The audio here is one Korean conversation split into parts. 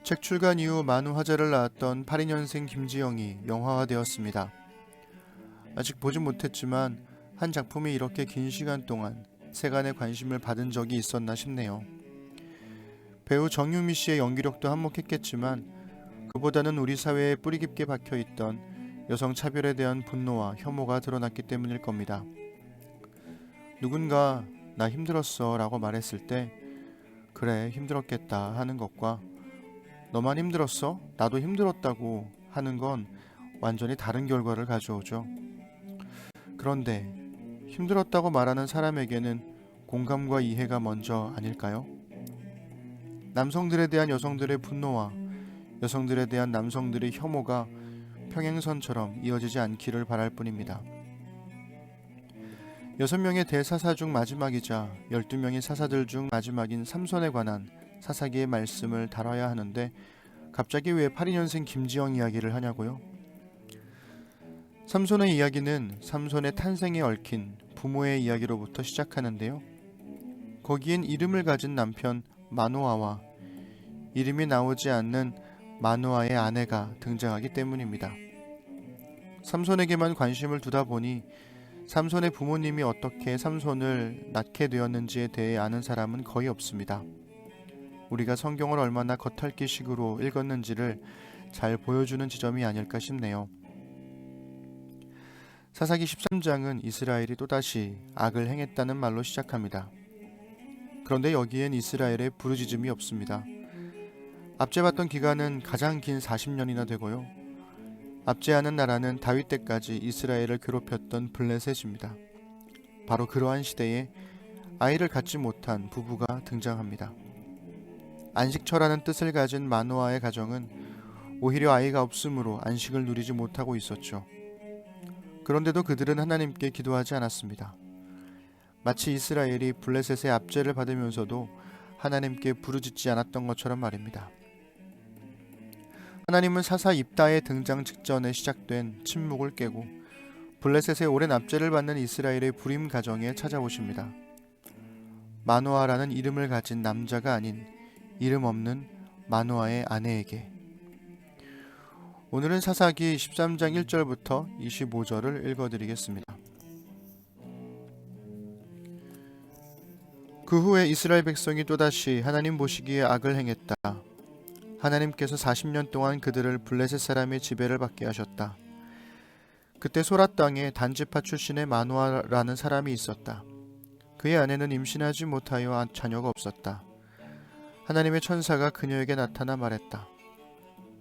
책 출간 이후 많은 화제를 낳았던 82년생 김지영이 영화화되었습니다. 아직 보진 못했지만 한 작품이 이렇게 긴 시간 동안 세간의 관심을 받은 적이 있었나 싶네요. 배우 정유미 씨의 연기력도 한몫했겠지만 그보다는 우리 사회에 뿌리 깊게 박혀있던 여성 차별에 대한 분노와 혐오가 드러났기 때문일 겁니다. 누군가 나 힘들었어 라고 말했을 때 그래 힘들었겠다 하는 것과 너만 힘들었어? 나도 힘들었다고 하는 건 완전히 다른 결과를 가져오죠. 그런데 힘들었다고 말하는 사람에게는 공감과 이해가 먼저 아닐까요? 남성들에 대한 여성들의 분노와 여성들에 대한 남성들의 혐오가 평행선처럼 이어지지 않기를 바랄 뿐입니다. 6명의 대사사 중 마지막이자 12명의 사사들 중 마지막인 삼손에 관한 사사기의 말씀을 다뤄야 하는데 갑자기 왜 82년생 김지영 이야기를 하냐고요? 삼손의 이야기는 삼손의 탄생에 얽힌 부모의 이야기로부터 시작하는데요. 거기엔 이름을 가진 남편 마노아와 이름이 나오지 않는 마노아의 아내가 등장하기 때문입니다. 삼손에게만 관심을 두다 보니 삼손의 부모님이 어떻게 삼손을 낳게 되었는지에 대해 아는 사람은 거의 없습니다. 우리가 성경을 얼마나 겉핥기식으로 읽었는지를 잘 보여주는 지점이 아닐까 싶네요. 사사기 13장은 이스라엘이 또다시 악을 행했다는 말로 시작합니다. 그런데 여기엔 이스라엘의 부르짖음이 없습니다. 압제받던 기간은 가장 긴 40년이나 되고요. 압제하는 나라는 다윗 때까지 이스라엘을 괴롭혔던 블레셋입니다. 바로 그러한 시대에 아이를 갖지 못한 부부가 등장합니다. 안식처라는 뜻을 가진 마노아의 가정은 오히려 아이가 없으므로 안식을 누리지 못하고 있었죠. 그런데도 그들은 하나님께 기도하지 않았습니다. 마치 이스라엘이 블레셋의 압제를 받으면서도 하나님께 부르짖지 않았던 것처럼 말입니다. 하나님은 사사 입다의 등장 직전에 시작된 침묵을 깨고 블레셋의 오랜 압제를 받는 이스라엘의 불임 가정에 찾아오십니다. 마노아라는 이름을 가진 남자가 아닌 이름 없는 마노아의 아내에게. 오늘은 사사기 13장 1절부터 25절을 읽어드리겠습니다. 그 후에 이스라엘 백성이 또다시 하나님 보시기에 악을 행했다. 하나님께서 40년 동안 그들을 블레셋 사람의 지배를 받게 하셨다. 그때 소라 땅에 단지파 출신의 마노아라는 사람이 있었다. 그의 아내는 임신하지 못하여 자녀가 없었다. 하나님의 천사가 그녀에게 나타나 말했다.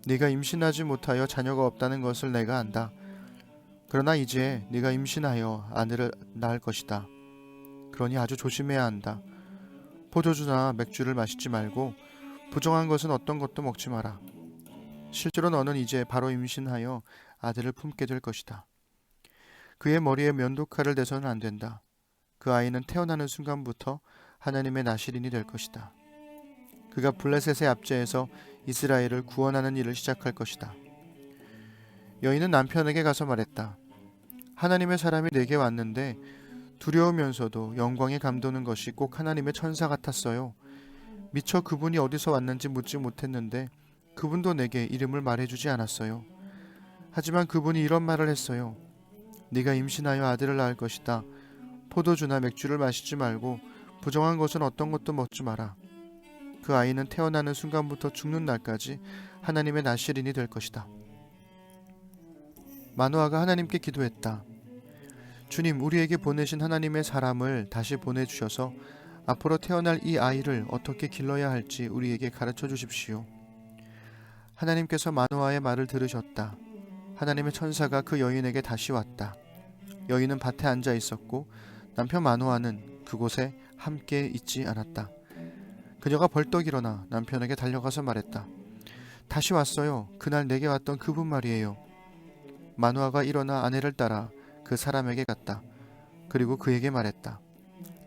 네가 임신하지 못하여 자녀가 없다는 것을 내가 안다. 그러나 이제 네가 임신하여 아들을 낳을 것이다. 그러니 아주 조심해야 한다. 포도주나 맥주를 마시지 말고 부정한 것은 어떤 것도 먹지 마라. 실제로 너는 이제 바로 임신하여 아들을 품게 될 것이다. 그의 머리에 면도칼을 대서는 안 된다. 그 아이는 태어나는 순간부터 하나님의 나실인이 될 것이다. 그가 블레셋의 압제에서 이스라엘을 구원하는 일을 시작할 것이다. 여인은 남편에게 가서 말했다. 하나님의 사람이 내게 왔는데 두려우면서도 영광에 감도는 것이 꼭 하나님의 천사 같았어요. 미처 그분이 어디서 왔는지 묻지 못했는데 그분도 내게 이름을 말해주지 않았어요. 하지만 그분이 이런 말을 했어요. 네가 임신하여 아들을 낳을 것이다. 포도주나 맥주를 마시지 말고 부정한 것은 어떤 것도 먹지 마라. 그 아이는 태어나는 순간부터 죽는 날까지 하나님의 나실인이 될 것이다. 마노아가 하나님께 기도했다. 주님, 우리에게 보내신 하나님의 사람을 다시 보내주셔서 앞으로 태어날 이 아이를 어떻게 길러야 할지 우리에게 가르쳐 주십시오. 하나님께서 마노아의 말을 들으셨다. 하나님의 천사가 그 여인에게 다시 왔다. 여인은 밭에 앉아 있었고 남편 마노아는 그곳에 함께 있지 않았다. 그녀가 벌떡 일어나 남편에게 달려가서 말했다. 다시 왔어요. 그날 내게 왔던 그분 말이에요. 마노아가 일어나 아내를 따라 그 사람에게 갔다. 그리고 그에게 말했다.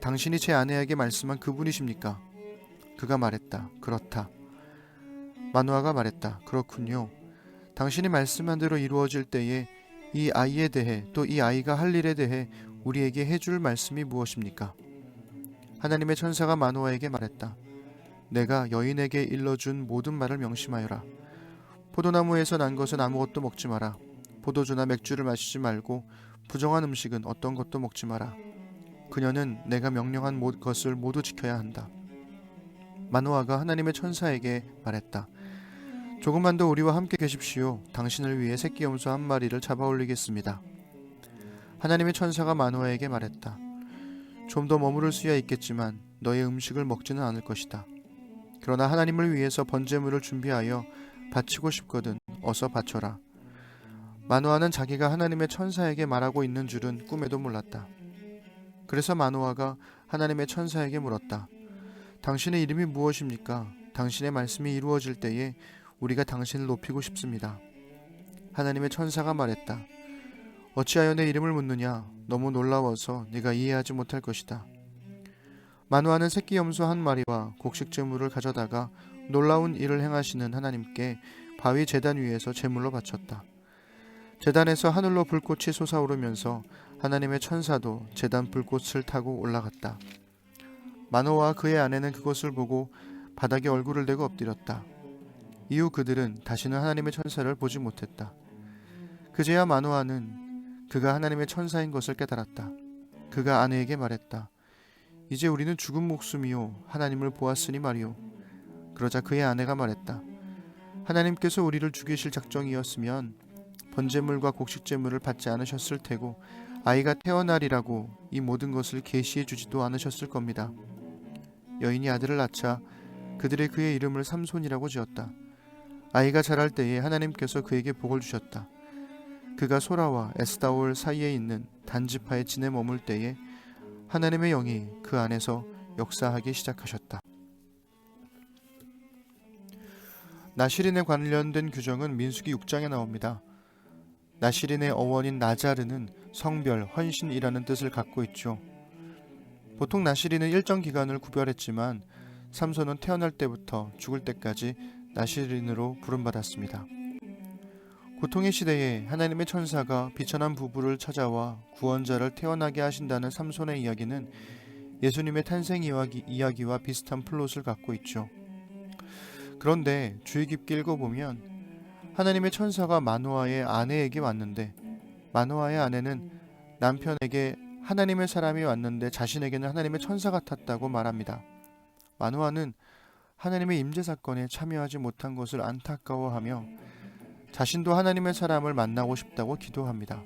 당신이 제 아내에게 말씀한 그분이십니까? 그가 말했다. 그렇다. 마노아가 말했다. 그렇군요. 당신이 말씀한 대로 이루어질 때에 이 아이에 대해 또 이 아이가 할 일에 대해 우리에게 해줄 말씀이 무엇입니까? 하나님의 천사가 마노아에게 말했다. 내가 여인에게 일러준 모든 말을 명심하여라. 포도나무에서 난 것은 아무것도 먹지 마라. 포도주나 맥주를 마시지 말고 부정한 음식은 어떤 것도 먹지 마라. 그녀는 내가 명령한 것을 모두 지켜야 한다. 마노아가 하나님의 천사에게 말했다. 조금만 더 우리와 함께 계십시오. 당신을 위해 새끼 염소 한 마리를 잡아 올리겠습니다. 하나님의 천사가 마노아에게 말했다. 좀 더 머무를 수야 있겠지만 너의 음식을 먹지는 않을 것이다. 그러나 하나님을 위해서 번제물을 준비하여 바치고 싶거든 어서 바쳐라. 마노아는 자기가 하나님의 천사에게 말하고 있는 줄은 꿈에도 몰랐다. 그래서 마노아가 하나님의 천사에게 물었다. 당신의 이름이 무엇입니까? 당신의 말씀이 이루어질 때에 우리가 당신을 높이고 싶습니다. 하나님의 천사가 말했다. 어찌하여 내 이름을 묻느냐? 너무 놀라워서 네가 이해하지 못할 것이다. 마노아는 새끼 염소 한 마리와 곡식 제물을 가져다가 놀라운 일을 행하시는 하나님께 바위 제단 위에서 제물로 바쳤다. 제단에서 하늘로 불꽃이 솟아오르면서 하나님의 천사도 제단 불꽃을 타고 올라갔다. 마노아와 그의 아내는 그것을 보고 바닥에 얼굴을 대고 엎드렸다. 이후 그들은 다시는 하나님의 천사를 보지 못했다. 그제야 마노아는 그가 하나님의 천사인 것을 깨달았다. 그가 아내에게 말했다. 이제 우리는 죽은 목숨이요 하나님을 보았으니 말이요. 그러자 그의 아내가 말했다. 하나님께서 우리를 죽이실 작정이었으면 번제물과 곡식제물을 받지 않으셨을 테고 아이가 태어나리라고 이 모든 것을 계시해 주지도 않으셨을 겁니다. 여인이 아들을 낳자 그들의 그의 이름을 삼손이라고 지었다. 아이가 자랄 때에 하나님께서 그에게 복을 주셨다. 그가 소라와 에스다올 사이에 있는 단지파에 지내 머물 때에 하나님의 영이 그 안에서 역사하기 시작하셨다. 나실인에 관련된 규정은 민수기 6장에 나옵니다. 나실인의 어원인 나자르는 성별, 헌신이라는 뜻을 갖고 있죠. 보통 나실인은 일정 기간을 구별했지만 삼손은 태어날 때부터 죽을 때까지 나실인으로 부름받았습니다. 고통의 시대에 하나님의 천사가 비천한 부부를 찾아와 구원자를 태어나게 하신다는 삼손의 이야기는 예수님의 탄생 이야기와 비슷한 플롯을 갖고 있죠. 그런데 주의 깊게 읽어보면 하나님의 천사가 마노아의 아내에게 왔는데 마노아의 아내는 남편에게 하나님의 사람이 왔는데 자신에게는 하나님의 천사 같았다고 말합니다. 마노아는 하나님의 임재 사건에 참여하지 못한 것을 안타까워하며 자신도 하나님의 사람을 만나고 싶다고 기도합니다.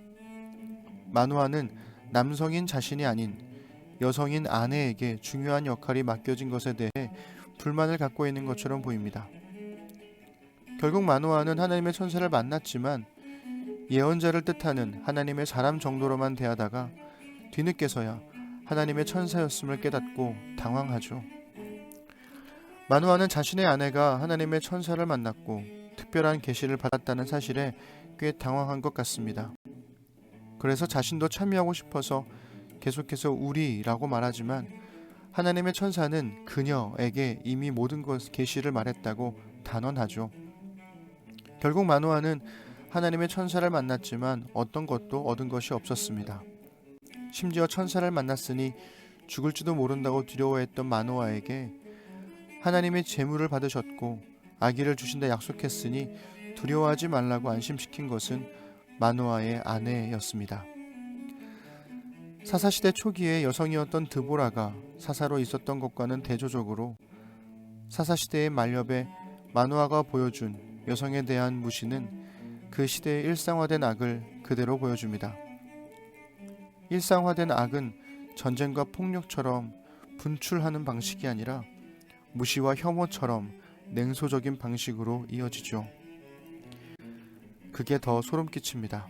마노아는 남성인 자신이 아닌 여성인 아내에게 중요한 역할이 맡겨진 것에 대해 불만을 갖고 있는 것처럼 보입니다. 결국 마노아는 하나님의 천사를 만났지만 예언자를 뜻하는 하나님의 사람 정도로만 대하다가 뒤늦게서야 하나님의 천사였음을 깨닫고 당황하죠. 마노아는 자신의 아내가 하나님의 천사를 만났고 특별한 계시를 받았다는 사실에 꽤 당황한 것 같습니다. 그래서 자신도 참여하고 싶어서 계속해서 우리라고 말하지만 하나님의 천사는 그녀에게 이미 모든 계시를 말했다고 단언하죠. 결국 마노아는 하나님의 천사를 만났지만 어떤 것도 얻은 것이 없었습니다. 심지어 천사를 만났으니 죽을지도 모른다고 두려워했던 마노아에게 하나님의 제물을 받으셨고 아기를 주신다 약속했으니 두려워하지 말라고 안심시킨 것은 마노아의 아내였습니다. 사사시대 초기에 여성이었던 드보라가 사사로 있었던 것과는 대조적으로 사사시대의 말렵에 마노아가 보여준 여성에 대한 무시는 그 시대의 일상화된 악을 그대로 보여줍니다. 일상화된 악은 전쟁과 폭력처럼 분출하는 방식이 아니라 무시와 혐오처럼 냉소적인 방식으로 이어지죠. 그게 더 소름 끼칩니다.